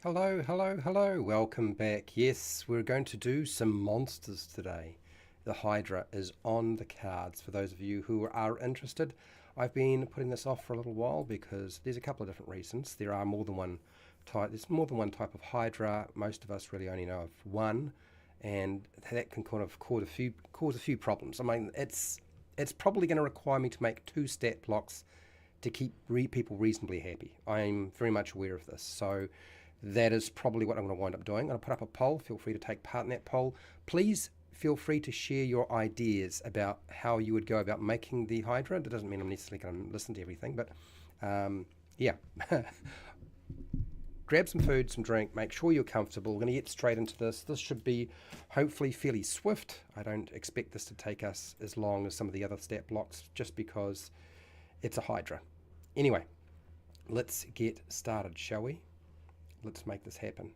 Hello, hello, hello. Welcome back. Yes, we're going to do some monsters today. The Hydra is on the cards for those of you who are interested. I've been putting this off for a little while because there's a couple of different reasons. There are more than one type. There's more than one type of Hydra. Most of us really only know of one, and that can kind of cause a few problems. I mean, it's probably going to require me to make two stat blocks to keep people reasonably happy. I'm very much aware of this. So that is probably what I'm going to wind up doing. I'm going to put up a poll. Feel free to take part in that poll. Please feel free to share your ideas about how you would go about making the Hydra. That doesn't mean I'm necessarily going to listen to everything, but yeah. Grab some food, some drink, make sure you're comfortable. We're going to get straight into this. This should be hopefully fairly swift. I don't expect this to take us as long as some of the other stat blocks just because it's a Hydra. Anyway, let's get started, shall we? Let's make this happen.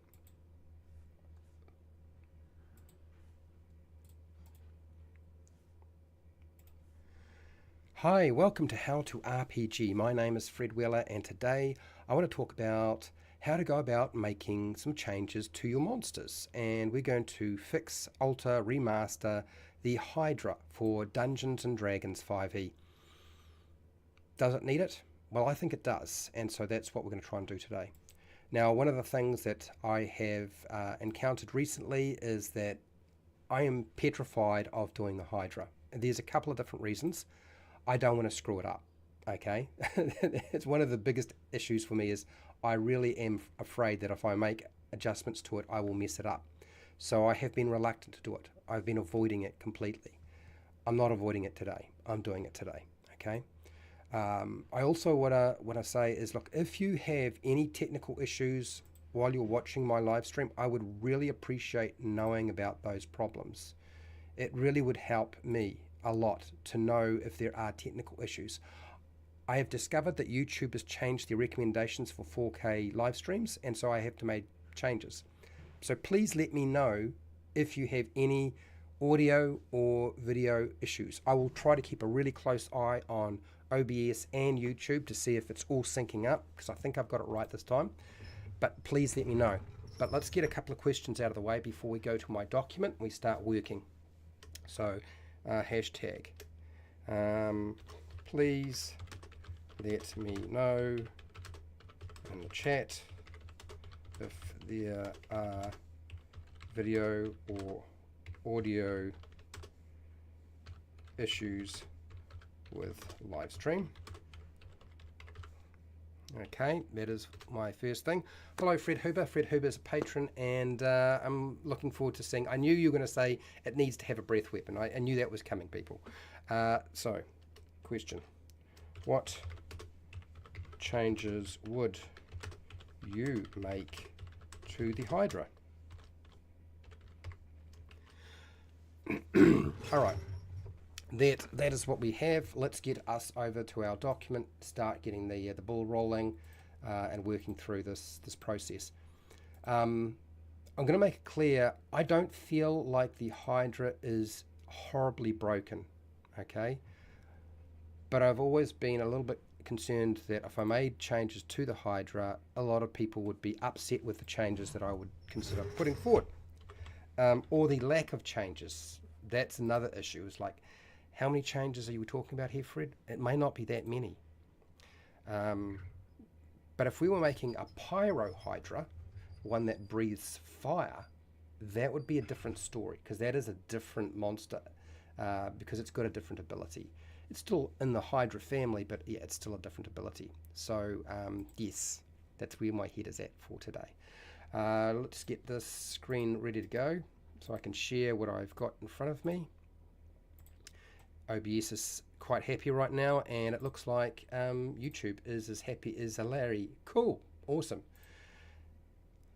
Hi, welcome to How to RPG. My name is Fred Weller, and today I want to talk about how to go about making some changes to your monsters. And we're going to fix, alter, remaster the Hydra for Dungeons and Dragons 5e. Does it need it? Well, I think it does, and so that's what we're going to try and do today. Now, one of the things that I have encountered recently is that I am petrified of doing the Hydra. There's a couple of different reasons. I don't want to screw it up, okay? It's one of the biggest issues for me is I really am afraid that if I make adjustments to it, I will mess it up. So I have been reluctant to do it. I've been avoiding it completely. I'm not avoiding it today. I'm doing it today, okay? I also want to say is, look, if you have any technical issues while you're watching my live stream, I would really appreciate knowing about those problems. It really would help me a lot to know if there are technical issues. I have discovered that YouTube has changed their recommendations for 4K live streams, and so I have to make changes. So please let me know if you have any audio or video issues. I will try to keep a really close eye on OBS and YouTube to see if it's all syncing up, because I think I've got it right this time. But please let me know. But let's get a couple of questions out of the way before we go to my document and we start working. So hashtag please let me know in the chat if there are video or audio issues with live stream. Okay, that is my first thing. Hello, Fred Huber. Fred Huber is a patron, and I'm looking forward to seeing. I knew you were going to say it needs to have a breath weapon. I knew that was coming, people. So, question: what changes would you make to the Hydra? All right. That is what we have. Let's get us over to our document, start getting the ball rolling and working through this process. I'm going to make it clear, I don't feel like the Hydra is horribly broken, okay? But I've always been a little bit concerned that if I made changes to the Hydra, a lot of people would be upset with the changes that I would consider putting forward. Or the lack of changes. That's another issue. It's like, how many changes are you talking about here, Fred? It may not be that many. But if we were making a Pyro Hydra, one that breathes fire, that would be a different story, because that is a different monster, because it's got a different ability. It's still in the Hydra family, but yeah, it's still a different ability. So yes, that's where my head is at for today. Let's get this screen ready to go so I can share what I've got in front of me. OBS is quite happy right now, and it looks like YouTube is as happy as a Larry. Cool, awesome.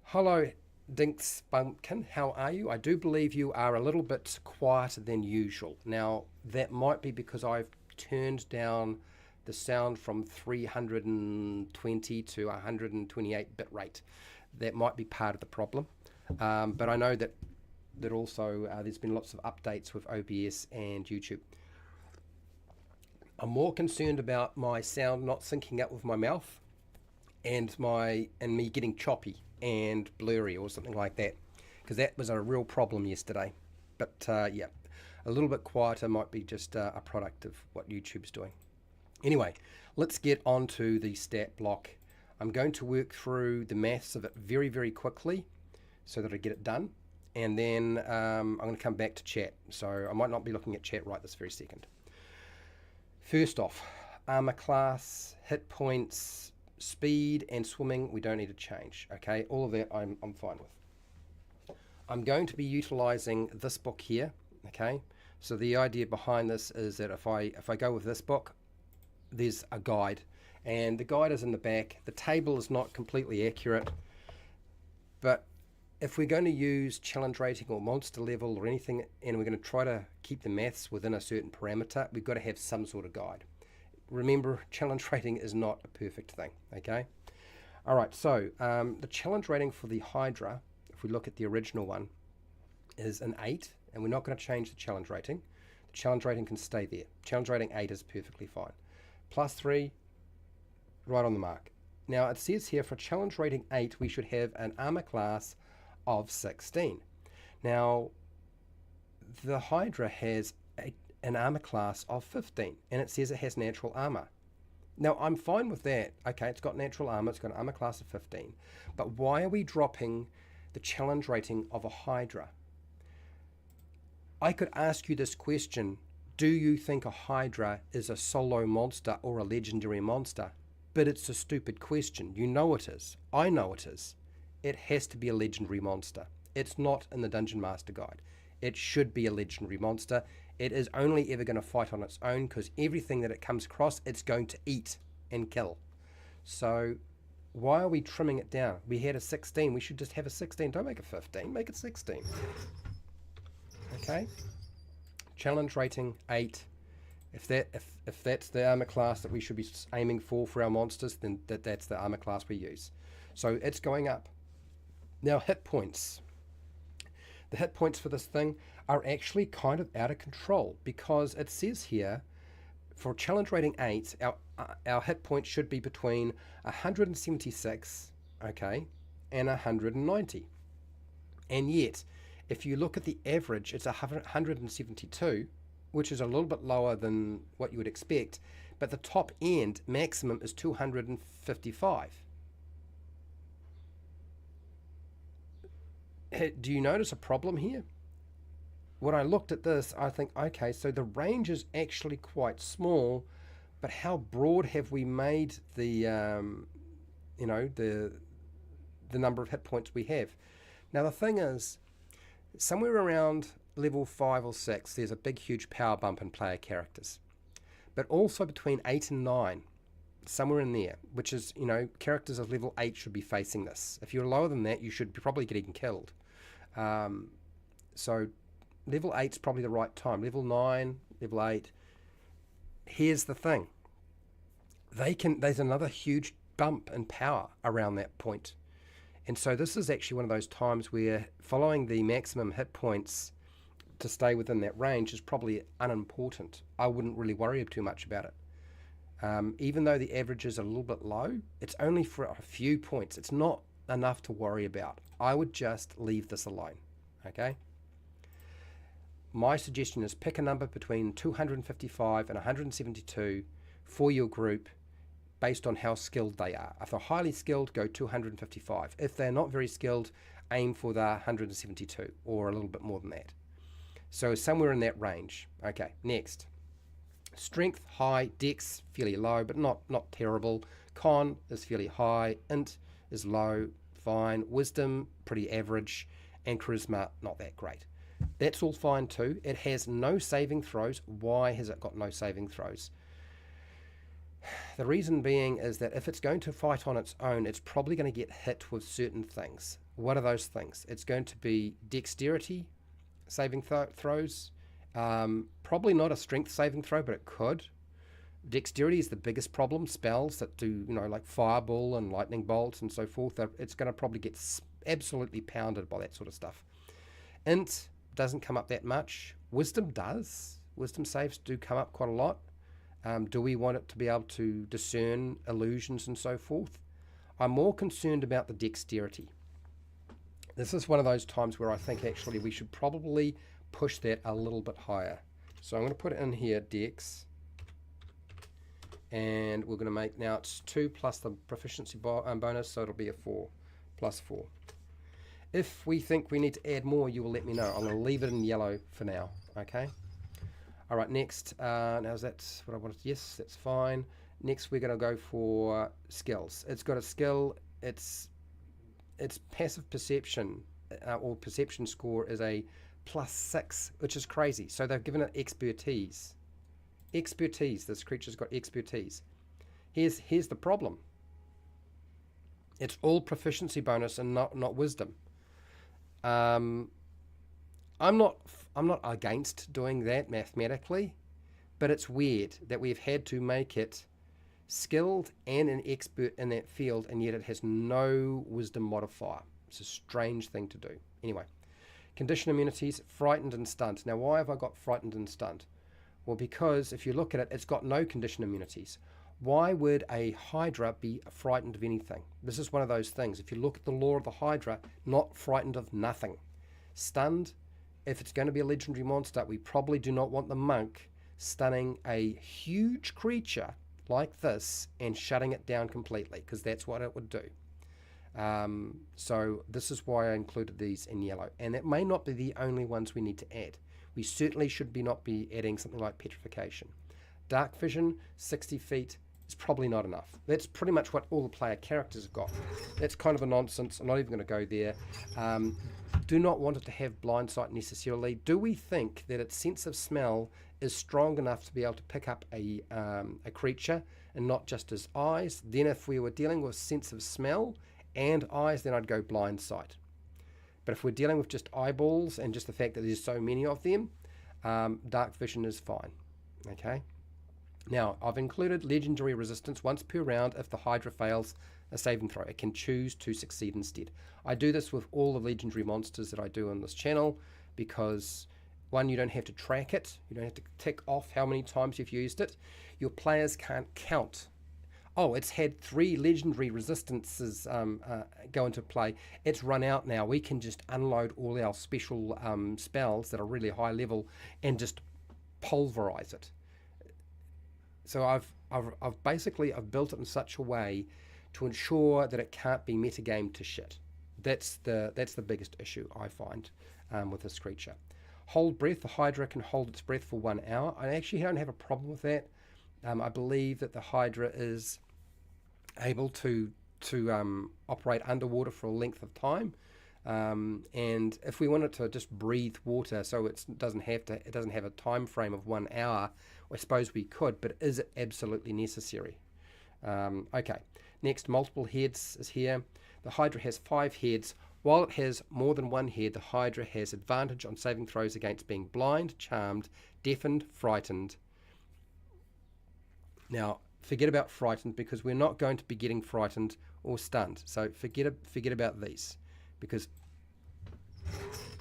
Hello, Dinks Bumpkin, how are you? I do believe you are a little bit quieter than usual. Now, that might be because I've turned down the sound from 320 to 128 bit rate. That might be part of the problem. But I know that also there's been lots of updates with OBS and YouTube. I'm more concerned about my sound not syncing up with my mouth and me getting choppy and blurry or something like that, because that was a real problem yesterday. But yeah, a little bit quieter might be just a product of what YouTube's doing. Anyway, let's get on to the stat block. I'm going to work through the maths of it very, very quickly so that I get it done. And then I'm going to come back to chat. So I might not be looking at chat right this very second. First off, armor class, hit points, speed, and swimming, we don't need to change. Okay, all of that I'm fine with. I'm going to be utilizing this book here. Okay, so the idea behind this is that if I go with this book, there's a guide, and the guide is in the back. The table is not completely accurate, but if we're going to use challenge rating or monster level or anything, and we're going to try to keep the maths within a certain parameter, we've got to have some sort of guide. Remember, challenge rating is not a perfect thing. Okay, all right, so the challenge rating for the HYDRA, if we look at the original one, is an 8, and we're not going to change the challenge rating. The challenge rating can stay there. Challenge rating 8 is perfectly fine. +3, right on the mark. Now it says here for challenge rating 8 we should have an armor class of 16. Now the HYDRA has an armor class of 15, and it says it has natural armor. Now I'm fine with that. Okay, it's got natural armor, it's got an armor class of 15, but why are we dropping the challenge rating of a HYDRA? I could ask you this question: do you think a HYDRA is a solo monster or a legendary monster? But it's a stupid question. You know it is. I know it is. It has to be a legendary monster. It's not in the Dungeon Master Guide. It should be a legendary monster. It is only ever going to fight on its own, because everything that it comes across, it's going to eat and kill. So why are we trimming it down? We had a 16. We should just have a 16. Don't make it 15. Make it 16. Okay? Challenge rating 8. If that's the armor class that we should be aiming for our monsters, then that's the armor class we use. So it's going up. Now hit points. The hit points for this thing are actually kind of out of control, because it says here for challenge rating 8 our hit point should be between 176, okay, and 190. And yet if you look at the average, it's 172, which is a little bit lower than what you would expect, but the top end maximum is 255. Do you notice a problem here? When I looked at this, I think, okay, so the range is actually quite small, but how broad have we made the the number of hit points we have? Now the thing is, somewhere around level 5 or 6, there's a big, huge power bump in player characters. But also between 8 and 9, somewhere in there, which is, characters of level 8 should be facing this. If you're lower than that, you should be probably getting killed. So level 8 is probably the right time. Level 9, level 8. Here's the thing. There's another huge bump in power around that point. And so this is actually one of those times where following the maximum hit points to stay within that range is probably unimportant. I wouldn't really worry too much about it. Even though the average is a little bit low, it's only for a few points. It's not enough to worry about. I would just leave this alone, okay? My suggestion is pick a number between 255 and 172 for your group based on how skilled they are. If they're highly skilled, go 255. If they're not very skilled, aim for the 172 or a little bit more than that. So somewhere in that range. Okay, next. Strength high, dex fairly low, but not terrible. Con is fairly high, int is low, fine. Wisdom pretty average, and charisma not that great. That's all fine too. It has no saving throws. Why has it got no saving throws? The reason being is that if it's going to fight on its own, it's probably going to get hit with certain things. What are those things? It's going to be dexterity saving throws. Probably not a strength saving throw, but it could. Dexterity is the biggest problem. Spells that do, like fireball and lightning bolts and so forth, it's going to probably get absolutely pounded by that sort of stuff. Int doesn't come up that much. Wisdom does. Wisdom saves do come up quite a lot. Do we want it to be able to discern illusions and so forth? I'm more concerned about the dexterity. This is one of those times where I think actually we should probably push that a little bit higher. So I'm going to put it in here, dex, and we're going to make, now it's 2 plus the proficiency bonus, so it'll be a 4 plus 4. If we think we need to add more, you will let me know. I'm going to leave it in yellow for now, okay? All right, next, now is that what I wanted? Yes, that's fine. Next, we're going to go for skills. It's got a skill, its passive perception, or perception score is a +6, which is crazy. So they've given it expertise. Expertise, this creature's got expertise. Here's the problem. It's all proficiency bonus and not wisdom. I'm not against doing that mathematically, but it's weird that we've had to make it skilled and an expert in that field, and yet it has no wisdom modifier. It's a strange thing to do. Anyway, condition immunities, frightened and stunned. Now, why have I got frightened and stunned? Well, because if you look at it, it's got no condition immunities. Why would a Hydra be frightened of anything? This is one of those things. If you look at the lore of the Hydra, not frightened of nothing. Stunned, if it's going to be a legendary monster, we probably do not want the monk stunning a huge creature like this and shutting it down completely, because that's what it would do. So this is why I included these in yellow, and it may not be the only ones we need to add. We certainly should not be adding something like petrification. Dark vision, 60 feet is probably not enough. That's pretty much what all the player characters have got. That's kind of a nonsense. I'm not even going to go there. Do not want it to have blind sight necessarily. Do we think that its sense of smell is strong enough to be able to pick up a creature and not just his eyes? Then if we were dealing with sense of smell and eyes, then I'd go blind sight. But if we're dealing with just eyeballs and just the fact that there's so many of them, dark vision is fine. Okay. Now, I've included legendary resistance once per round. If the Hydra fails a saving throw, it can choose to succeed instead. I do this with all the legendary monsters that I do on this channel because, one, you don't have to track it. You don't have to tick off how many times you've used it. Your players can't count. Oh, it's had 3 legendary resistances go into play. It's run out now. We can just unload all our special spells that are really high level and just pulverize it. So I've basically built it in such a way to ensure that it can't be metagamed to shit. That's the biggest issue I find with this creature. Hold breath. The Hydra can hold its breath for 1 hour. I actually don't have a problem with that. I believe that the Hydra is able to operate underwater for a length of time, and if we wanted to just breathe water, so it doesn't have a time frame of 1 hour, I suppose we could, but is it absolutely necessary? Okay, next, multiple heads is here. The Hydra has 5 heads. While it has more than 1 head, the Hydra has advantage on saving throws against being blind, charmed, deafened, frightened. Now, forget about frightened, because we're not going to be getting frightened or stunned. So forget about these, because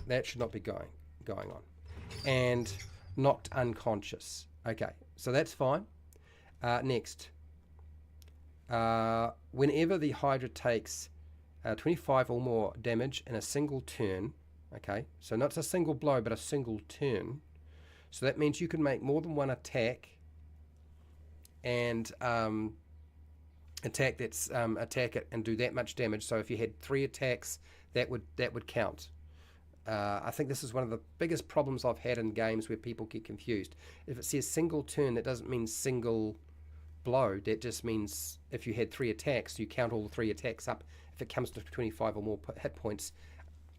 that should not be going on. And knocked unconscious. Okay, so that's fine. Next, whenever the Hydra takes 25 or more damage in a single turn, okay, so not a single blow, but a single turn. So that means you can make more than 1 attack and attack it and do that much damage. So if you had 3 attacks, that would count. I think this is one of the biggest problems I've had in games where people get confused. If it says single turn, that doesn't mean single blow. That just means if you had 3 attacks, you count all the 3 attacks up. If it comes to 25 or more hit points,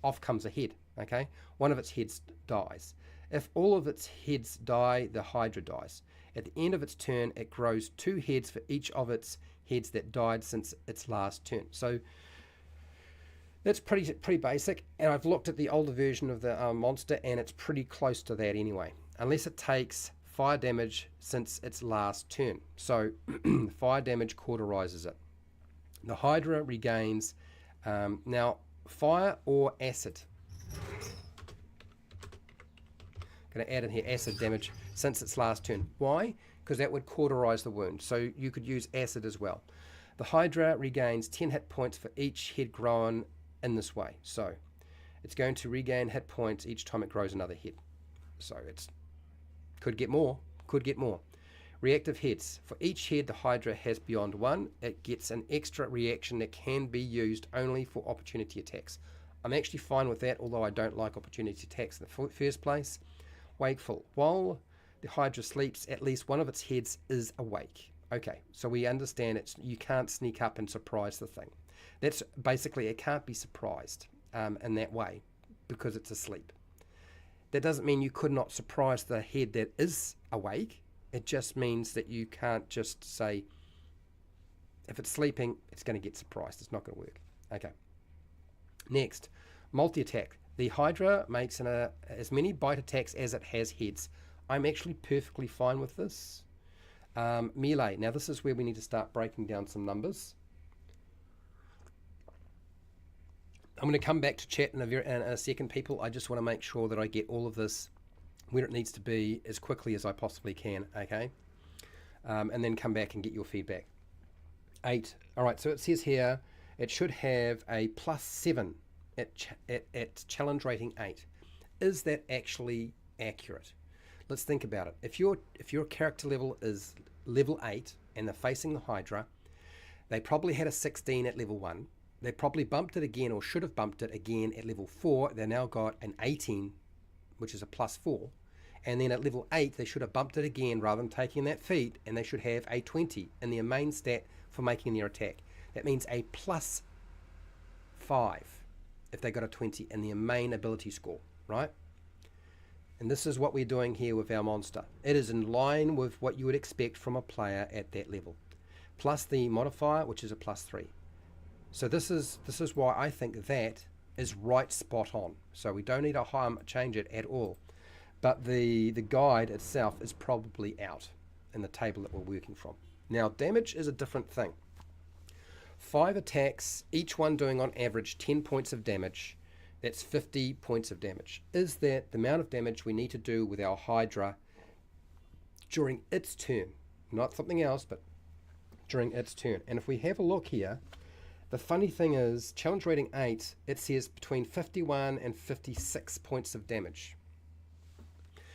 off comes a head. Okay, one of its heads dies. If all of its heads die, the Hydra dies. At the end of its turn, it grows 2 heads for each of its heads that died since its last turn. So that's pretty basic, and I've looked at the older version of the monster, and it's pretty close to that anyway, unless it takes fire damage since its last turn. So fire damage cauterizes it. The Hydra regains now fire or acid. Going to add in here acid damage since its last turn. Why? Because that would cauterize the wound. So you could use acid as well. The Hydra regains 10 hit points for each head grown in this way. So it's going to regain hit points each time it grows another head. So it's could get more, could get more. Reactive heads. For each head the Hydra has beyond one, it gets an extra reaction that can be used only for opportunity attacks. I'm actually fine with that, although I don't like opportunity attacks in the first place. Wakeful. While the Hydra sleeps, at least one of its heads is awake. Okay, so we understand you can't sneak up and surprise the thing. That's basically, it can't be surprised in that way because it's asleep. That doesn't mean you could not surprise the head that is awake. It just means that you can't just say, if it's sleeping, it's going to get surprised. It's not going to work. Okay. Next, multi-attack. The Hydra makes as many bite attacks as it has heads. I'm actually perfectly fine with this. Melee. Now this is where we need to start breaking down some numbers. I'm going to come back to chat in a second, people. I just want to make sure that I get all of this where it needs to be as quickly as I possibly can, okay? And then come back and get your feedback. 8. All right, so it says here it should have a +7 at challenge rating 8. Is that actually accurate? Let's think about it. If your character level is level 8 and they're facing the Hydra, they probably had a 16 at level 1. They probably bumped it again, or should have bumped it again at level 4. They now got an 18, which is a +4. And then at level 8, they should have bumped it again rather than taking that feat, and they should have a 20 in their main stat for making their attack. That means a +5 if they got a 20 in their main ability score, right? And this is what we're doing here with our monster. It is in line with what you would expect from a player at that level. Plus the modifier, which is a +3. So this is why I think that is right spot on. So we don't need to change it at all. But the guide itself is probably out in the table that we're working from. Now damage is a different thing. 5 attacks, each one doing on average 10 points of damage. That's 50 points of damage. Is that the amount of damage we need to do with our Hydra during its turn? Not something else, but during its turn. And if we have a look here, the funny thing is, challenge rating 8, it says between 51 and 56 points of damage.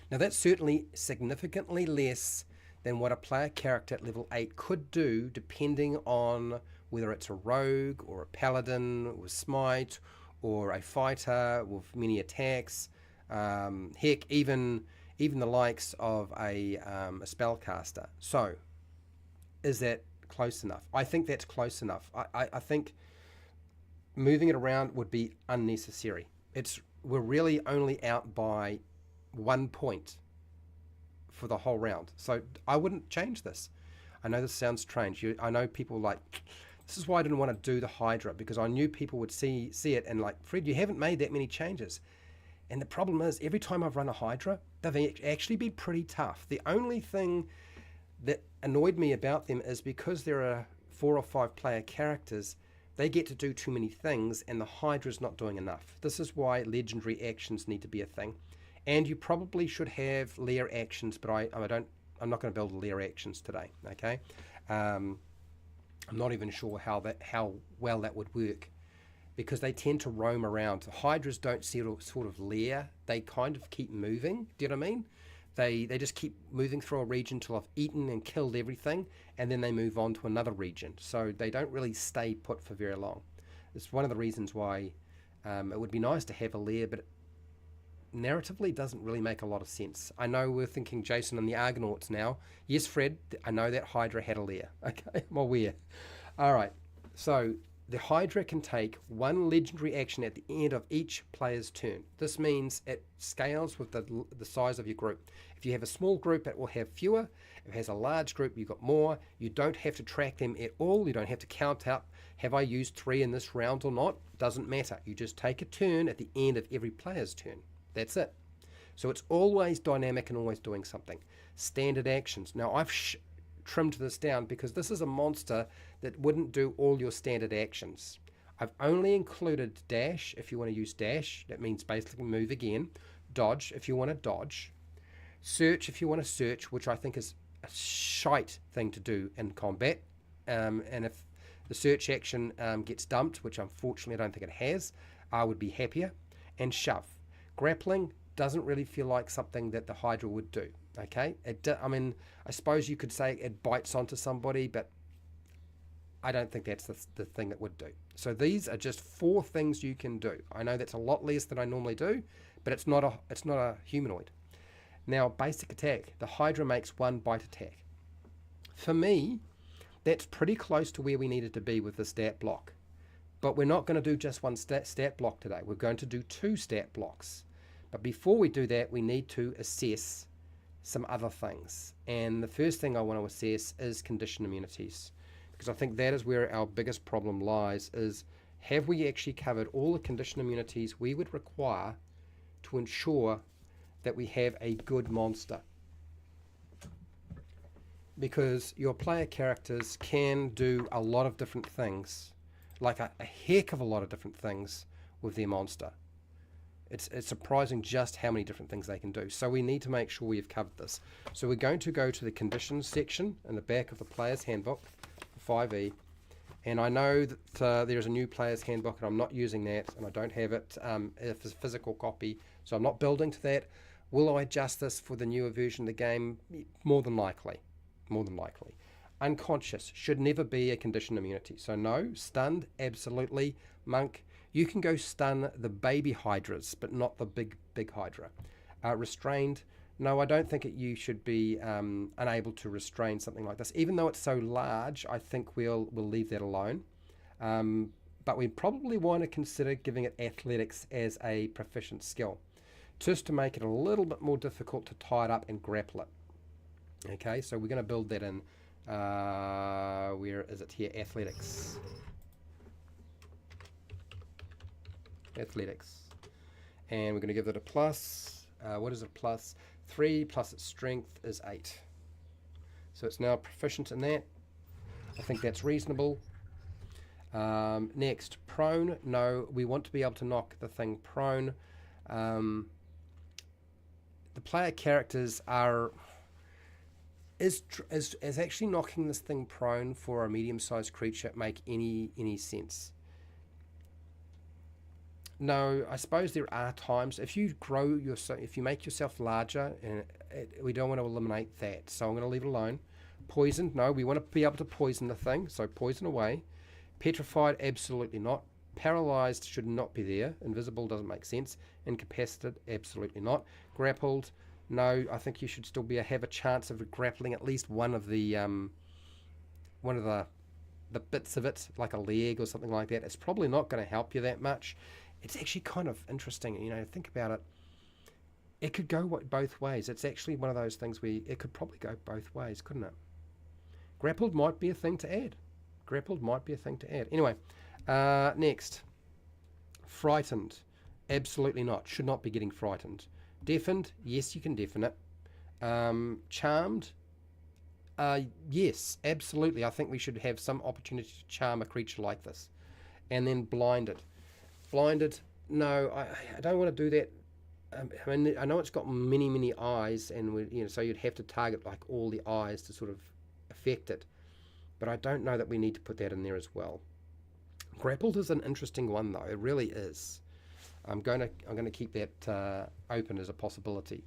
Now that's certainly significantly less than what a player character at level 8 could do, depending on whether it's a rogue or a paladin with smite, or a fighter with many attacks, heck, even the likes of a spellcaster. So, is that close enough? I think that's close enough. I think moving it around would be unnecessary. We're really only out by 1 point for the whole round. So I wouldn't change this. I know this sounds strange. I know people like, this is why I didn't want to do the Hydra, because I knew people would see it and like, Fred, you haven't made that many changes. And the problem is, every time I've run a Hydra, they've actually been pretty tough. The only thing that annoyed me about them is because there are 4 or 5 player characters, they get to do too many things and the Hydra's not doing enough. This is why legendary actions need to be a thing. And you probably should have lair actions, but I'm not going to build lair actions today, okay? I'm not even sure how well that would work, because they tend to roam around. Hydras don't sort of lair. They kind of keep moving. Do you know what I mean? They just keep moving through a region till I've eaten and killed everything, and then they move on to another region. So they don't really stay put for very long. It's one of the reasons why it would be nice to have a lair, but narratively doesn't really make a lot of sense. I know we're thinking Jason and the Argonauts now. Yes, Fred, I know that Hydra had a lair. Okay, I'm aware. All right, so the Hydra can take 1 legendary action at the end of each player's turn. This means it scales with the size of your group. If you have a small group, it will have fewer. If it has a large group, you've got more. You don't have to track them at all. You don't have to count out, have I used 3 in this round or not? Doesn't matter. You just take a turn at the end of every player's turn. That's it. So it's always dynamic and always doing something. Standard actions. Now I've trimmed this down because this is a monster that wouldn't do all your standard actions. I've only included dash if you want to use dash. That means basically move again. Dodge if you want to dodge. Search if you want to search, which I think is a shite thing to do in combat. And if the search action gets dumped, which unfortunately I don't think it has, I would be happier. And shove. Grappling doesn't really feel like something that the HYDRA would do. Okay, I mean, I suppose you could say it bites onto somebody, but I don't think that's the thing that would do. So these are just 4 things you can do. I know that's a lot less than I normally do, but it's not a humanoid. Now, basic attack. The HYDRA makes 1 bite attack. For me, that's pretty close to where we needed to be with the stat block. But we're not going to do just 1 stat block today. We're going to do 2 stat blocks. But before we do that, we need to assess some other things. And the first thing I want to assess is condition immunities, because I think that is where our biggest problem lies, is have we actually covered all the condition immunities we would require to ensure that we have a good monster? Because your player characters can do a lot of different things, like a heck of a lot of different things with their monster. It's surprising just how many different things they can do. So we need to make sure we've covered this. So we're going to go to the conditions section in the back of the player's handbook, 5e. And I know that there's a new player's handbook, and I'm not using that, and I don't have it as a physical copy, so I'm not building to that. Will I adjust this for the newer version of the game? More than likely. More than likely. Unconscious should never be a condition immunity. So no. Stunned, absolutely. Monk, you can go stun the baby hydras, but not the big hydra. Restrained, no, I don't think you should be unable to restrain something like this. Even though it's so large, I think we'll leave that alone. But we probably want to consider giving it athletics as a proficient skill, just to make it a little bit more difficult to tie it up and grapple it. Okay, so we're going to build that in, where is it here? Athletics. Athletics. And we're going to give it a plus. What is a plus? 3 plus its strength is 8. So it's now proficient in that. I think that's reasonable. Next, prone. No, we want to be able to knock the thing prone. The player characters are... Is actually knocking this thing prone for a medium-sized creature make any sense? No, I suppose there are times if you if you make yourself larger, and we don't want to eliminate that, so I'm going to leave it alone. Poisoned, no, we want to be able to poison the thing, so poison away. Petrified, absolutely not. Paralyzed should not be there. Invisible doesn't make sense. Incapacitated, absolutely not. Grappled, no, I think you should still have a chance of grappling at least one of the bits of it, like a leg or something like that. It's probably not going to help you that much. It's actually kind of interesting, think about it. It could go both ways. It's actually one of those things where it could probably go both ways, couldn't it? Grappled might be a thing to add. Anyway, next. Frightened. Absolutely not. Should not be getting frightened. Deafened. Yes, you can deafen it. Charmed. Yes, absolutely. I think we should have some opportunity to charm a creature like this. And then blinded. Blinded, no, I don't want to do that. I mean, I know it's got many eyes, and so you'd have to target like all the eyes to sort of affect it. But I don't know that we need to put that in there as well. Grappled is an interesting one, though. It really is. I'm going to keep that open as a possibility.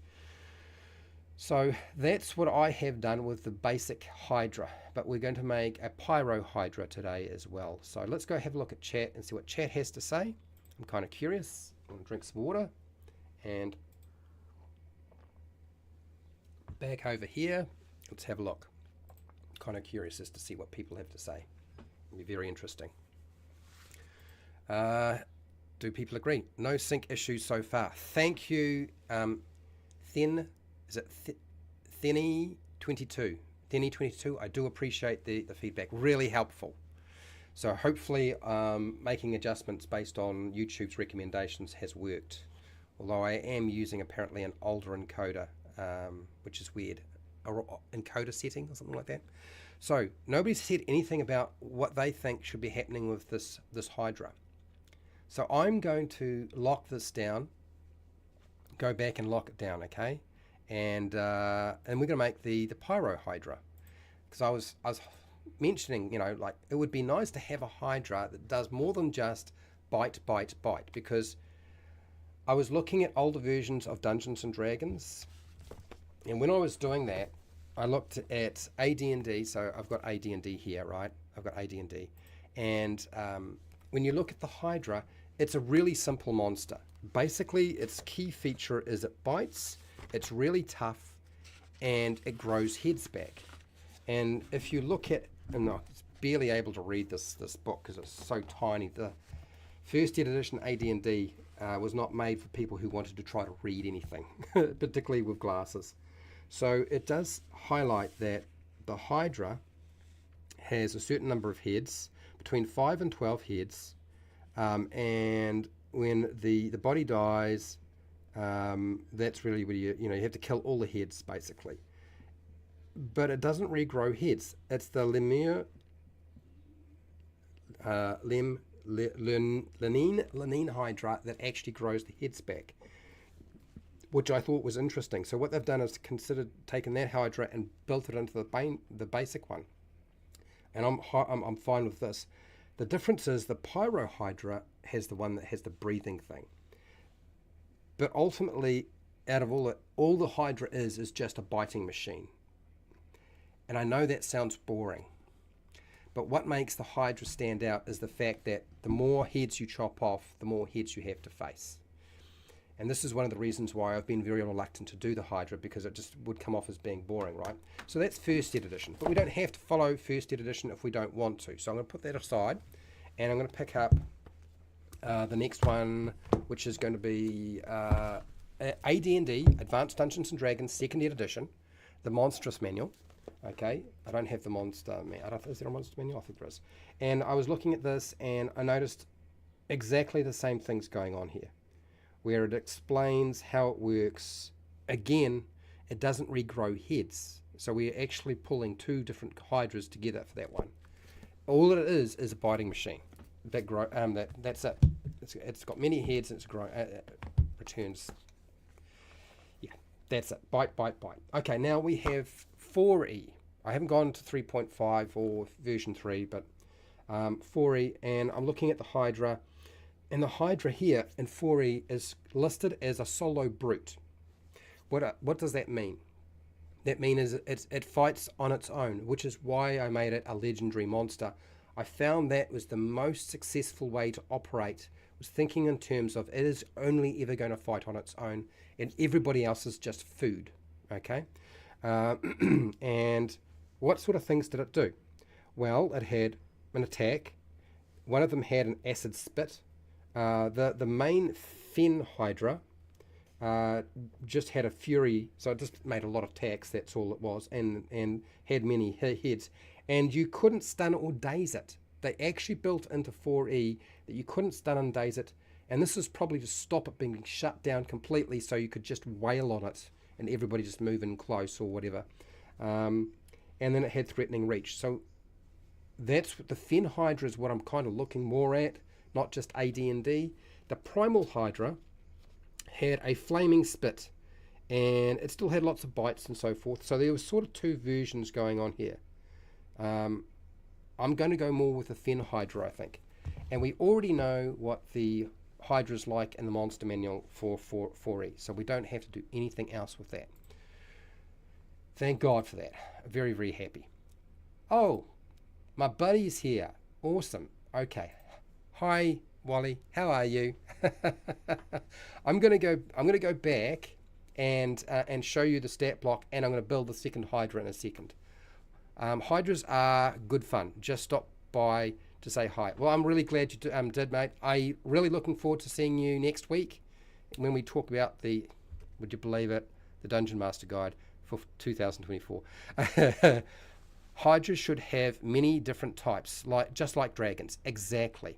So that's what I have done with the basic HYDRA, but we're going to make a Pyro HYDRA today as well. So let's go have a look at chat and see what chat has to say. I'm kind of curious. I'm going to drink some water. And back over here, let's have a look. I'm kind of curious as to see what people have to say. It'll be very interesting. Do people agree? No sync issues so far. Thank you, Thin. Is it Thenny22? Thenny22, I do appreciate the feedback. Really helpful. So hopefully making adjustments based on YouTube's recommendations has worked. Although I am using apparently an older encoder, which is weird. Or encoder setting or something like that. So nobody's said anything about what they think should be happening with this HYDRA. So I'm going to lock this down. Go back and lock it down, okay? And we're going to make the Pyro HYDRA, because I was mentioning, like it would be nice to have a HYDRA that does more than just bite, bite, bite, because I was looking at older versions of Dungeons and Dragons, and when I was doing that, I looked at AD&D. So I've got AD&D here, right? I've got AD&D, and when you look at the HYDRA, it's a really simple monster. Basically, its key feature is it bites, it's really tough, and it grows heads back. And if you look at, and I'm barely able to read this book because it's so tiny. The first edition AD&D was not made for people who wanted to try to read anything, particularly with glasses. So it does highlight that the HYDRA has a certain number of heads, between 5 and 12 heads, and when the body dies, that's really where you have to kill all the heads basically. But it doesn't regrow heads. It's the Lenine HYDRA that actually grows the heads back, which I thought was interesting. So what they've done is considered taking that HYDRA and built it into the basic one, and I'm fine with this. The difference is the Pyro HYDRA has the one that has the breathing thing, but ultimately, out of all the HYDRA is just a biting machine. And I know that sounds boring, but what makes the HYDRA stand out is the fact that the more heads you chop off, the more heads you have to face. And this is one of the reasons why I've been very reluctant to do the HYDRA, because it just would come off as being boring, right? So that's first ed edition, but we don't have to follow first ed edition if we don't want to. So I'm going to put that aside, and I'm going to pick up the next one, which is going to be AD&D, Advanced Dungeons and Dragons, second ed edition, the Monstrous Manual. Okay, I don't have the monster. Is there a monster manual? I think there is. And I was looking at this, and I noticed exactly the same things going on here, where it explains how it works. Again, it doesn't regrow heads, so we're actually pulling two different HYDRAs together for that one. All it is a biting machine that grow. That's it. It's got many heads, and it's returns. Yeah, that's it. Bite, bite, bite. Okay, now we have 4E. I haven't gone to 3.5 or version 3, but 4E, and I'm looking at the HYDRA, and the HYDRA here in 4E is listed as a solo brute. What does that mean? That means it fights on its own, which is why I made it a legendary monster. I found that was the most successful way to operate, was thinking in terms of it is only ever going to fight on its own, and everybody else is just food. Okay? And what sort of things did it do? Well, it had an attack. One of them had an acid spit. The main Fen HYDRA just had a fury, so it just made a lot of attacks, that's all it was, and had many heads. And you couldn't stun or daze it. They actually built into 4E that you couldn't stun and daze it, and this is probably to stop it being shut down completely, so you could just wail on it and everybody just move in close or whatever. And then it had threatening reach. So that's what the Fen HYDRA is, what I'm kind of looking more at, not just AD&D. The Primal HYDRA had a flaming spit, and it still had lots of bites and so forth. So there was sort of two versions going on here. I'm going to go more with the Fen HYDRA, I think. And we already know what the HYDRA's like in the monster manual for 4E, so we don't have to do anything else with that. Thank God for that. Very, very happy. Oh, my buddy's here. Awesome. Okay. Hi, Wally. How are you? I'm gonna go back and show you the stat block, and I'm gonna build the second HYDRA in a second. HYDRAs are good fun. Just stop by to say hi. Well, I'm really glad you did, mate. I'm really looking forward to seeing you next week when we talk about the, would you believe it, the Dungeon Master Guide for 2024. HYDRAs should have many different types, just like dragons. Exactly.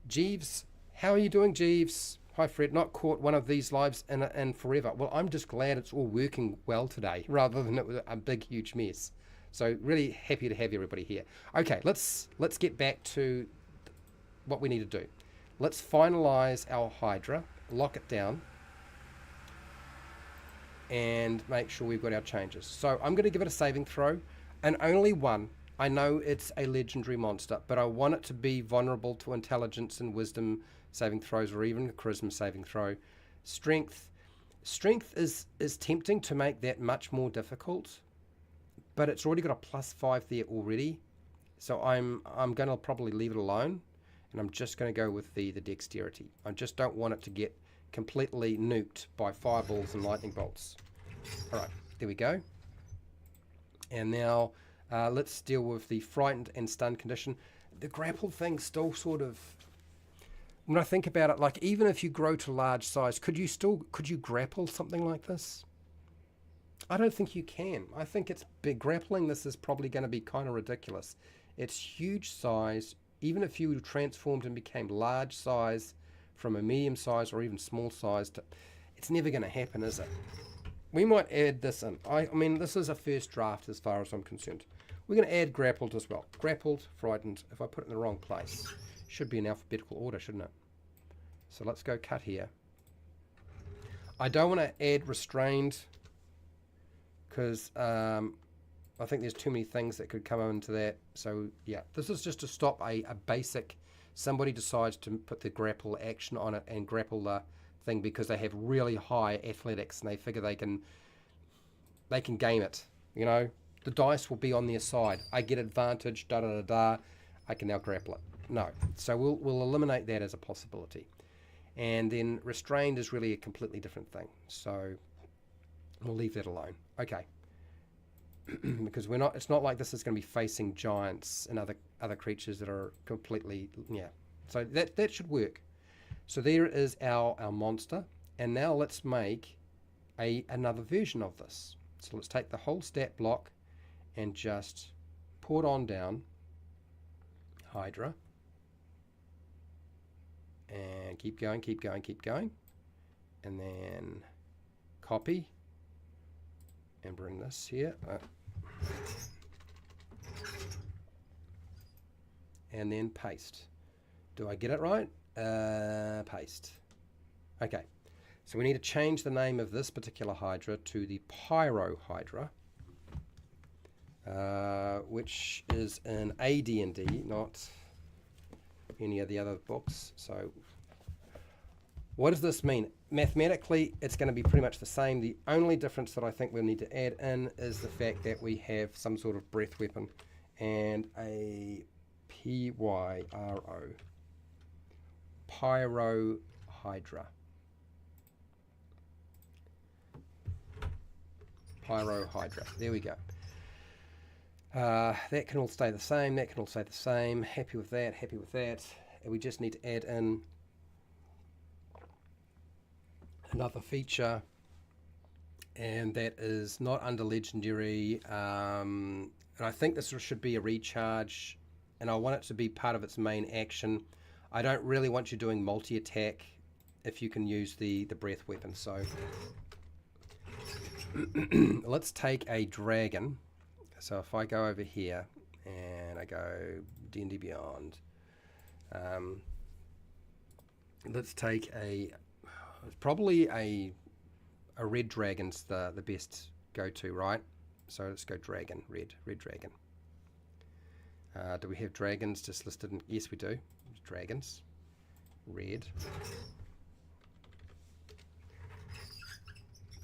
Jeeves, how are you doing, Jeeves? Hi, Fred. Not caught one of these lives in forever. Well, I'm just glad it's all working well today, rather than it was a big, huge mess. So really happy to have everybody here. Okay, let's get back to what we need to do. Let's finalize our HYDRA, lock it down, and make sure we've got our changes. So I'm going to give it a saving throw, and only one, I know it's a legendary monster, but I want it to be vulnerable to intelligence and wisdom saving throws, or even a charisma saving throw. Strength. Strength is tempting to make that much more difficult, but it's already got a +5 there already. So I'm going to probably leave it alone, and I'm just going to go with the dexterity. I just don't want it to get completely nuked by fireballs and lightning bolts. All right, there we go. And now let's deal with the frightened and stunned condition. The grapple thing still sort of, when I think about it, like even if you grow to large size, could you grapple something like this? I don't think you can. I think it's big. Grappling this is probably going to be kind of ridiculous. It's huge size. Even if you transformed and became large size from a medium size or even small size, it's never going to happen, is it? We might add this in. I mean, this is a first draft as far as I'm concerned. We're going to add grappled as well. Grappled, frightened. If I put it in the wrong place, should be in alphabetical order, shouldn't it? So let's go cut here. I don't want to add restrained because I think there's too many things that could come into that. So yeah, this is just to stop a basic, somebody decides to put the grapple action on it and grapple the thing because they have really high athletics and they figure they can game it. You know, the dice will be on their side. I get advantage, da da da da. I can now grapple it. No, so we'll eliminate that as a possibility. And then restrained is really a completely different thing. So we'll leave that alone. Okay. Because it's not like this is going to be facing giants and other creatures that are completely, yeah. So that should work. So there is our monster. And now let's make another version of this. So let's take the whole stat block and just pour it on down. HYDRA. And keep going, keep going, keep going. And then copy. And bring this here. And then paste. Do I get it right? Paste. Okay. So we need to change the name of this particular Hydra to the Pyro Hydra, which is in AD&D, not any of the other books. So what does this mean? Mathematically, it's going to be pretty much the same. The only difference that I think we'll need to add in is the fact that we have some sort of breath weapon and a PYRO. Pyro Hydra. Pyro Hydra. There we go. That can all stay the same. That can all stay the same. Happy with that. Happy with that. And we just need to add in another feature, and that is not under legendary. And I think this should be a recharge, and I want it to be part of its main action. I don't really want you doing multi-attack if you can use the breath weapon. So let's take a dragon. So if I go over here and I go D&D Beyond, let's take probably a red dragon's the best go-to, right? So let's go dragon, red dragon. Do we have dragons just listed in? Yes, we do. Dragons, red.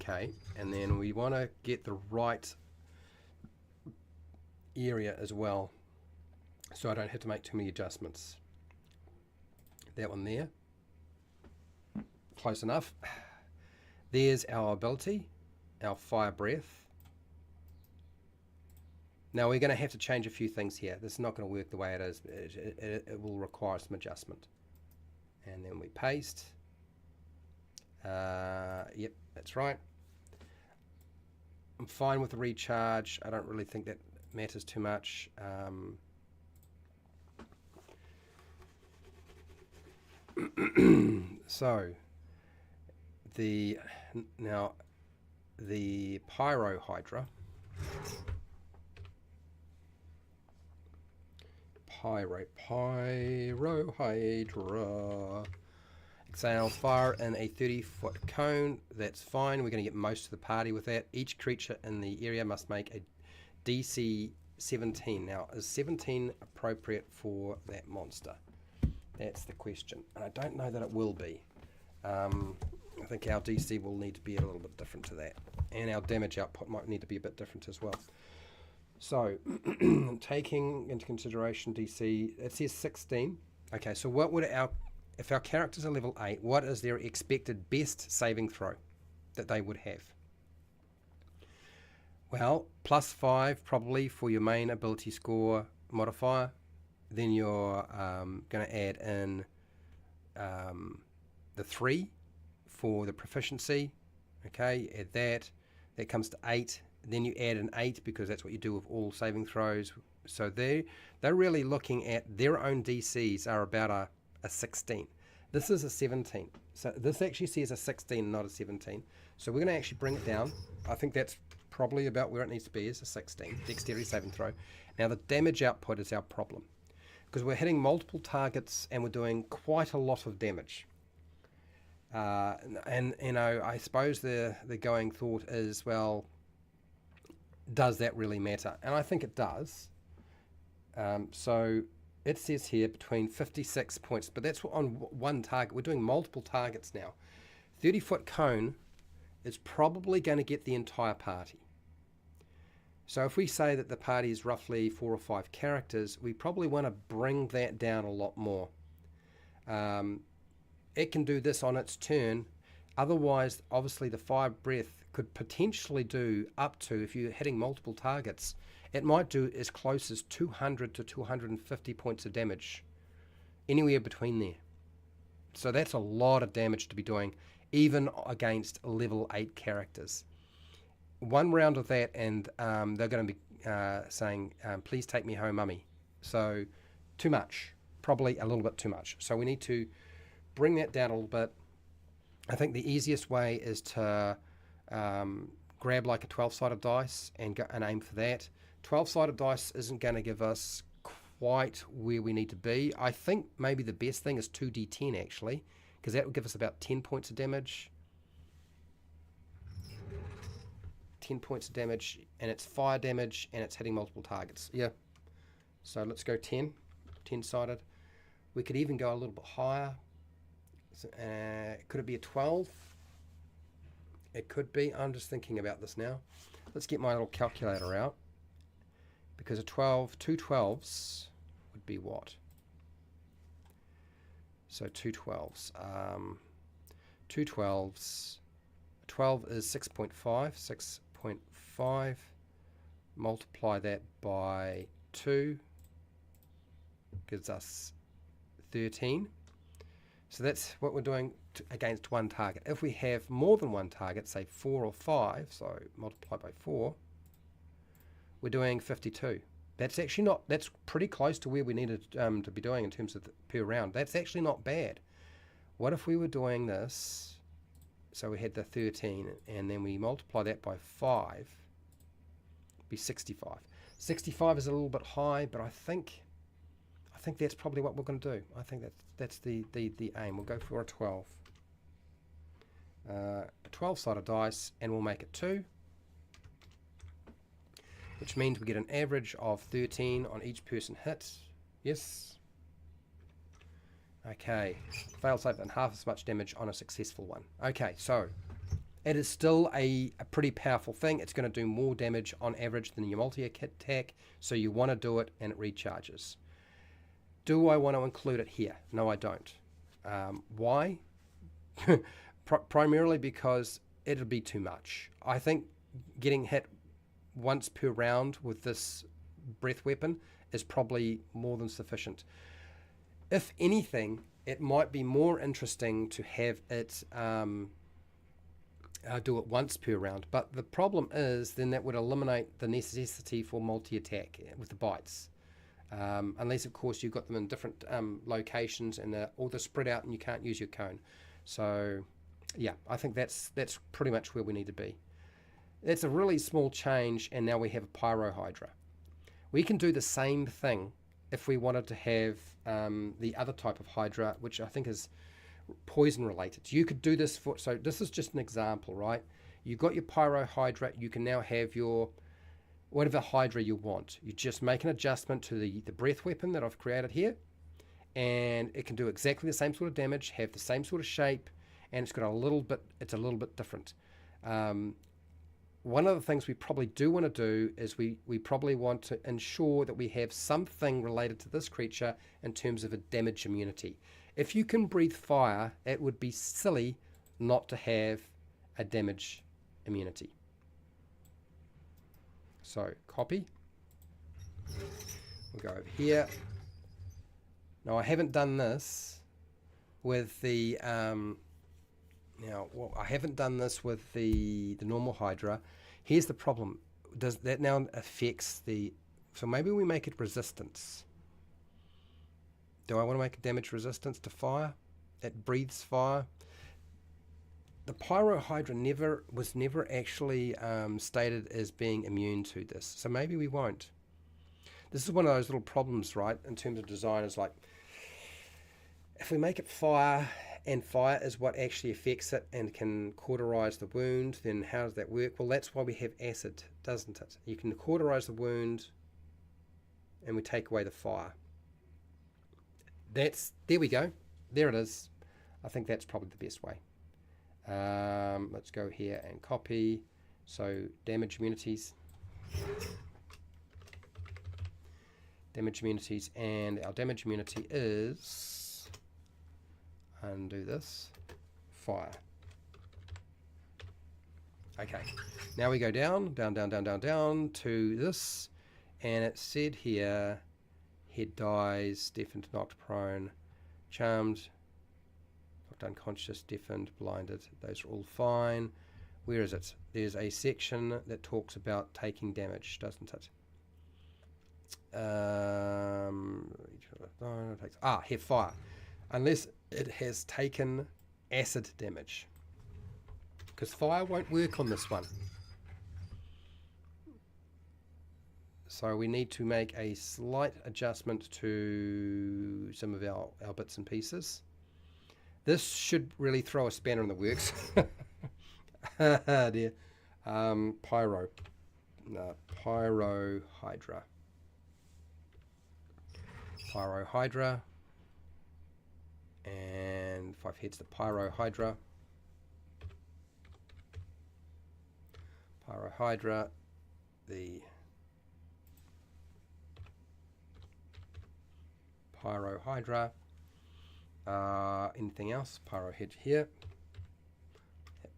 Okay, and then we want to get the right area as well, so I don't have to make too many adjustments. That one there. Close enough. There's our ability, our fire breath. Now we're going to have to change a few things here. This is not going to work the way it is. It will require some adjustment. And then we paste. Yep, that's right. I'm fine with the recharge. I don't really think that matters too much. So the Pyro Hydra. Pyro Hydra. Exhales fire in a 30-foot cone. That's fine. We're going to get most of the party with that. Each creature in the area must make a DC 17. Now, is 17 appropriate for that monster? That's the question. And I don't know that it will be. I think our DC will need to be a little bit different to that. And our damage output might need to be a bit different as well. So, taking into consideration DC, it says 16. Okay, so what would if our characters are level 8, what is their expected best saving throw that they would have? Well, +5 probably for your main ability score modifier. Then you're going to add in the 3 for the proficiency. Okay, add that. That comes to 8. Then you add an 8 because that's what you do with all saving throws. So they're really looking at their own DCs are about a 16. This is a 17. So this actually says a 16, not a 17. So we're going to actually bring it down. I think that's probably about where it needs to be, is a 16. Dexterity saving throw. Now the damage output is our problem, because we're hitting multiple targets and we're doing quite a lot of damage. And you know, I suppose the going thought is, well, does that really matter? And I think it does. So it says here between 56 points, but that's on one target. We're doing multiple targets now. 30-foot cone is probably going to get the entire party. So if we say that the party is roughly 4 or 5 characters, we probably want to bring that down a lot more. It can do this on its turn. Otherwise, obviously, the fire breath could potentially do up to, if you're hitting multiple targets, it might do as close as 200 to 250 points of damage, anywhere between there. So that's a lot of damage to be doing, even against level 8 characters. One round of that, and they're going to be saying, please take me home, mummy. So too much, probably a little bit too much. So we need to bring that down a little bit. I think the easiest way is to grab like a 12-sided dice and aim for that. 12-sided dice isn't going to give us quite where we need to be. I think maybe the best thing is 2d10 actually, because that would give us about 10 points of damage. 10 points of damage, and it's fire damage, and it's hitting multiple targets. Yeah. So let's go 10. 10-sided. We could even go a little bit higher. So, could it be a 12? It could be. I'm just thinking about this now. Let's get my little calculator out. Because a 12, 2 12s would be what? So 2 12s. 2 12s. 12 is 6.5. 6.5. Multiply that by 2. Gives us 13. So that's what we're doing against one target. If we have more than one target, say 4 or 5, so multiply by 4, we're doing 52. That's actually not, that's pretty close to where we needed to be doing in terms of per round. That's actually not bad. What if we were doing this, so we had the 13, and then we multiply that by 5, it'd be 65. 65 is a little bit high, but I think that's probably what we're going to do. I think that's the aim. We'll go for a 12. A 12-sided dice, and we'll make it 2. Which means we get an average of 13 on each person hit. Yes. Okay. Fail safe and half as much damage on a successful one. Okay, so it is still a pretty powerful thing. It's going to do more damage on average than your multi-attack, so you want to do it, and it recharges. Do I want to include it here? No, I don't. Why? Primarily because it'll be too much. I think getting hit once per round with this breath weapon is probably more than sufficient. If anything, it might be more interesting to have it do it once per round. But the problem is then that would eliminate the necessity for multi-attack with the bites. Unless, of course, you've got them in different locations and all they're spread out and you can't use your cone. So, yeah, I think that's pretty much where we need to be. It's a really small change, and now we have a Pyro Hydra. We can do the same thing if we wanted to have the other type of Hydra, which I think is poison related. You could do this so this is just an example, right? You've got your Pyro Hydra, you can now have your whatever Hydra you want. You just make an adjustment to the breath weapon that I've created here, and it can do exactly the same sort of damage, have the same sort of shape, and it's got it's a little bit different. One of the things we probably do want to do is we probably want to ensure that we have something related to this creature in terms of a damage immunity. If you can breathe fire, it would be silly not to have a damage immunity. So copy. We'll go over here. Now I haven't done this with the I haven't done this with the normal Hydra. Here's the problem. Does that now affects the... So maybe we make it resistance. Do I want to make a damage resistance to fire? It breathes fire. The Pyro Hydra was never actually stated as being immune to this. So maybe we won't. This is one of those little problems, right, in terms of design. Is like, if we make it fire, and fire is what actually affects it and can cauterize the wound, then how does that work? Well, that's why we have acid, doesn't it? You can cauterize the wound and we take away the fire. There we go. There it is. I think that's probably the best way. Let's go here and copy. So damage immunities. Damage immunities, and our damage immunity is... Undo this. Fire. Okay. Now we go down to this, and it said here, head dies, deafened, knocked prone, charmed, knocked unconscious, deafened, blinded. Those are all fine. Where is it? There's a section that talks about taking damage, doesn't it? Here, fire. Unless it has taken acid damage, because fire won't work on this one. So we need to make a slight adjustment to some of our bits and pieces. This should really throw a spanner in the works. Dear. Pyro Hydra. Pyro Hydra. And 5 heads the Pyro Hydra. Pyro Hydra, the Pyro Hydra. Anything else? Pyro head here.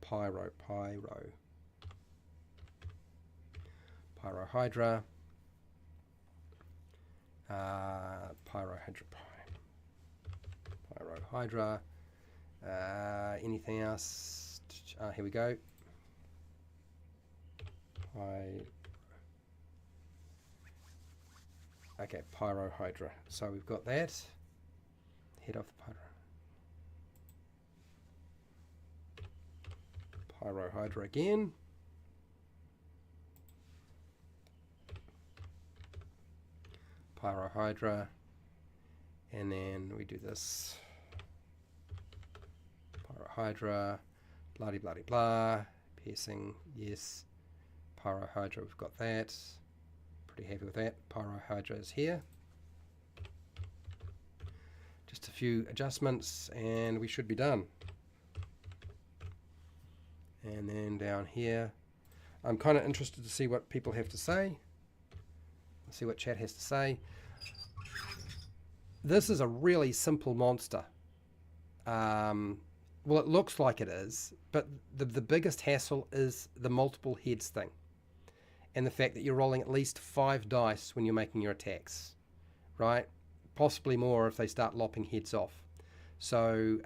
Pyro Hydra. Pyro Hydra. Anything else? Here we go. Okay, Pyro Hydra. So we've got that. Head off the Pyro Hydra again. Pyro Hydra. And then we do this. Pyro Hydra. Bloody blah. Piercing, yes. Pyro Hydra, we've got that. Pretty happy with that. Pyro Hydra is here. Just a few adjustments and we should be done. And then down here, I'm kind of interested to see what people have to say. Let's see what chat has to say. This is a really simple monster. Well, it looks like it is, but the biggest hassle is the multiple heads thing. And the fact that you're rolling at least 5 dice when you're making your attacks, right? Possibly more if they start lopping heads off. So,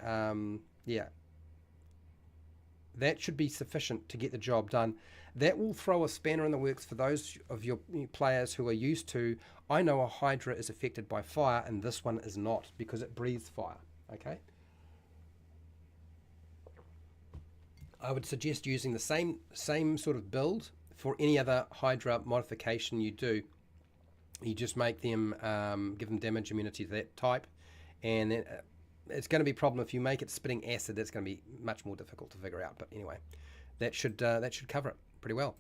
yeah. That should be sufficient to get the job done. That will throw a spanner in the works for those of your players who are used to, I know a Hydra is affected by fire and this one is not because it breathes fire, okay? I would suggest using the same sort of build for any other Hydra modification you do. You just make them, give them damage immunity to that type, and then it's going to be a problem if you make it spitting acid. That's going to be much more difficult to figure out. But anyway, that should cover it pretty well.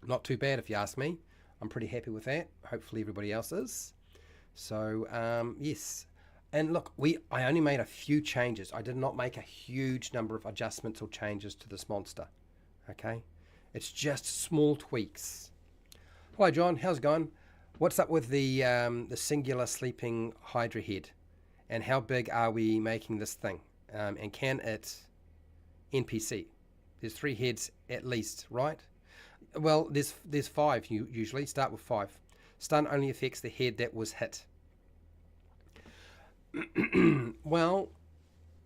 Not too bad if you ask me. I'm pretty happy with that. Hopefully everybody else is. So yes, and look, I only made a few changes. I did not make a huge number of adjustments or changes to this monster. Okay, it's just small tweaks. Hi John, how's it going? What's up with the singular sleeping Hydra head, and how big are we making this thing? And can it NPC? There's 3 heads at least, right? Well, there's 5 usually. Start with 5. Stun only affects the head that was hit. Well,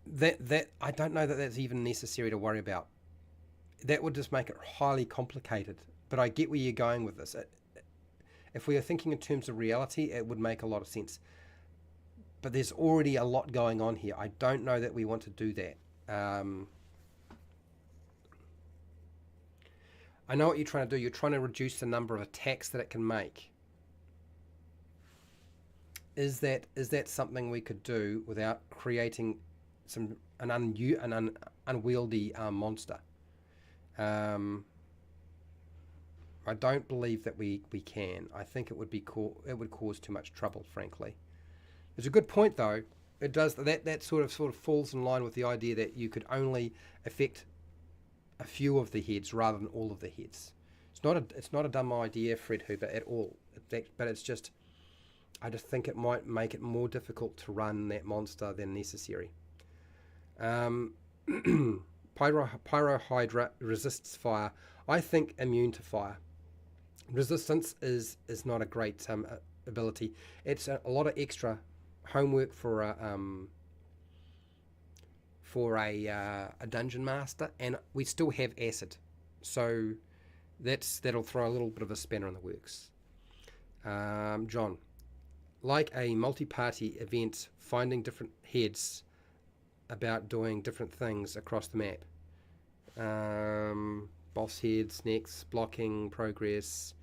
that I don't know that that's even necessary to worry about. That would just make it highly complicated. But I get where you're going with this. If we are thinking in terms of reality, it would make a lot of sense. But there's already a lot going on here. I don't know that we want to do that. I know what you're trying to do. You're trying to reduce the number of attacks that it can make. Is that something we could do without creating an unwieldy monster? I don't believe that we can. I think it would cause too much trouble, frankly. It's a good point, though. It does that sort of falls in line with the idea that you could only affect a few of the heads rather than all of the heads. It's not a dumb idea, Fred Hoover, at all. But it's just, I just think it might make it more difficult to run that monster than necessary. Pyro Hydra resists fire. I think immune to fire. Resistance is not a great ability. It's a lot of extra homework for a dungeon master, and we still have acid, so that'll throw a little bit of a spanner in the works. John, like a multi-party event, finding different heads about doing different things across the map. Boss heads next, blocking, progress.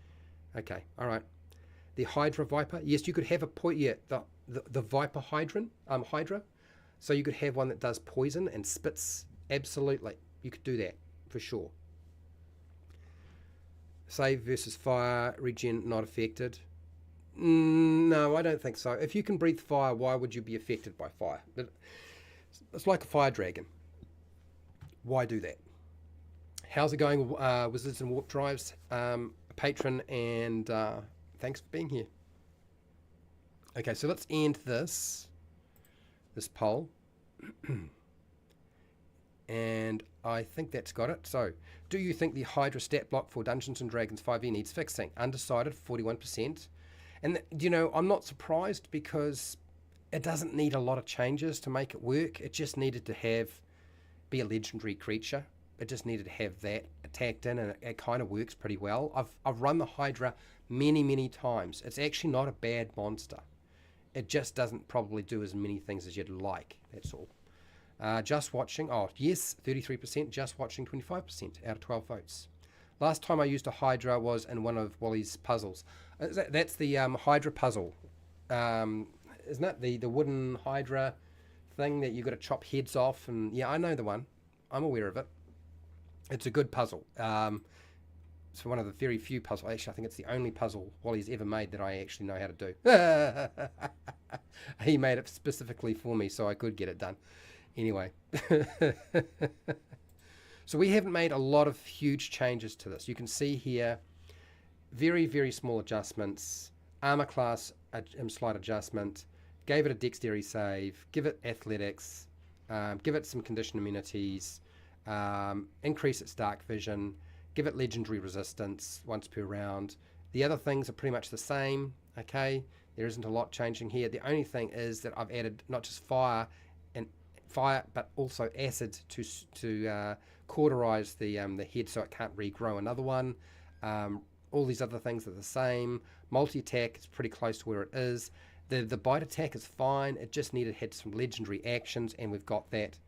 Okay, all right. The Hydra Viper. Yes, you could have the Viper Hydra. So you could have one that does poison and spits. Absolutely, you could do that for sure. Save versus fire, regen not affected. No, I don't think so. If you can breathe fire, why would you be affected by fire? It's like a fire dragon. Why do that? How's it going, Wizards and Warp Drives? Patron, and thanks for being here. Okay, so let's end this poll. And I think that's got it. So, do you think the Hydra stat block for Dungeons & Dragons 5e needs fixing? Undecided, 41%. And, I'm not surprised because it doesn't need a lot of changes to make it work. It just needed to be a legendary creature. It just needed to have that attacked in, and it kind of works pretty well. I've run the Hydra many times. It's actually not a bad monster. It just doesn't probably do as many things as you'd like. That's all. Just watching. Oh, yes, 33%. Just watching, 25% out of 12 votes. Last time I used a Hydra was in one of Wally's puzzles. That's the Hydra puzzle. Isn't it? The wooden Hydra thing that you've got to chop heads off. And yeah, I know the one. I'm aware of it. It's a good puzzle. It's one of the very few puzzles. Actually, I think it's the only puzzle Wally's ever made that I actually know how to do. He made it specifically for me so I could get it done. Anyway. So we haven't made a lot of huge changes to this. You can see here, very small adjustments. Armor class, slight adjustment. Gave it a dexterity save. Give it athletics. Give it some condition immunities. Increase its dark vision, give it legendary resistance once per round. The other things are pretty much the same. Okay, there isn't a lot changing here. The only thing is that I've added not just fire but also acid to cauterize the head so it can't regrow another one. All these other things are the same. Multi-attack is pretty close to where it is. The bite attack is fine. It just had some legendary actions, and we've got that.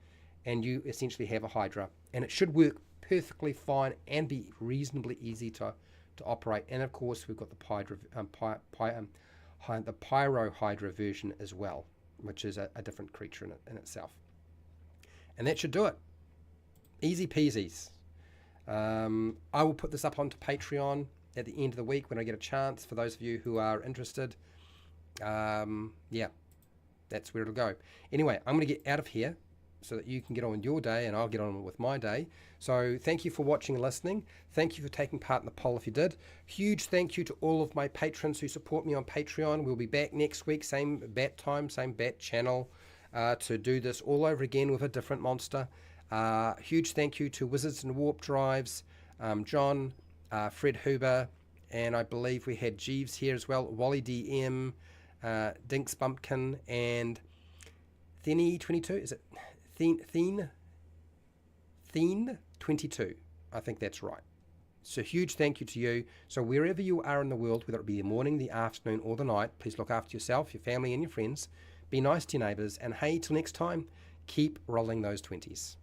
And you essentially have a Hydra, and it should work perfectly fine and be reasonably easy to operate. And of course, we've got the Pyro Hydra version as well, which is a different creature in itself. And that should do it. Easy peasies. I will put this up onto Patreon. at the end of the week when I get a chance, for those of you who are interested. Yeah, that's where it'll go. Anyway, I'm going to get out of here so that you can get on with your day and I'll get on with my day. So thank you for watching and listening. Thank you for taking part in the poll if you did. Huge thank you to all of my patrons who support me on Patreon. We'll be back next week, same bat time, same bat channel, to do this all over again with a different monster. Huge thank you to Wizards and Warp Drives, John, Fred Huber, and I believe we had Jeeves here as well, Wally DM, Dinks Bumpkin, and Thenny22. Is it Thene22? I think that's right. So huge thank you to you. So wherever you are in the world, whether it be the morning, the afternoon, or the night, please look after yourself, your family, and your friends. Be nice to your neighbours. And hey, till next time, keep rolling those 20s.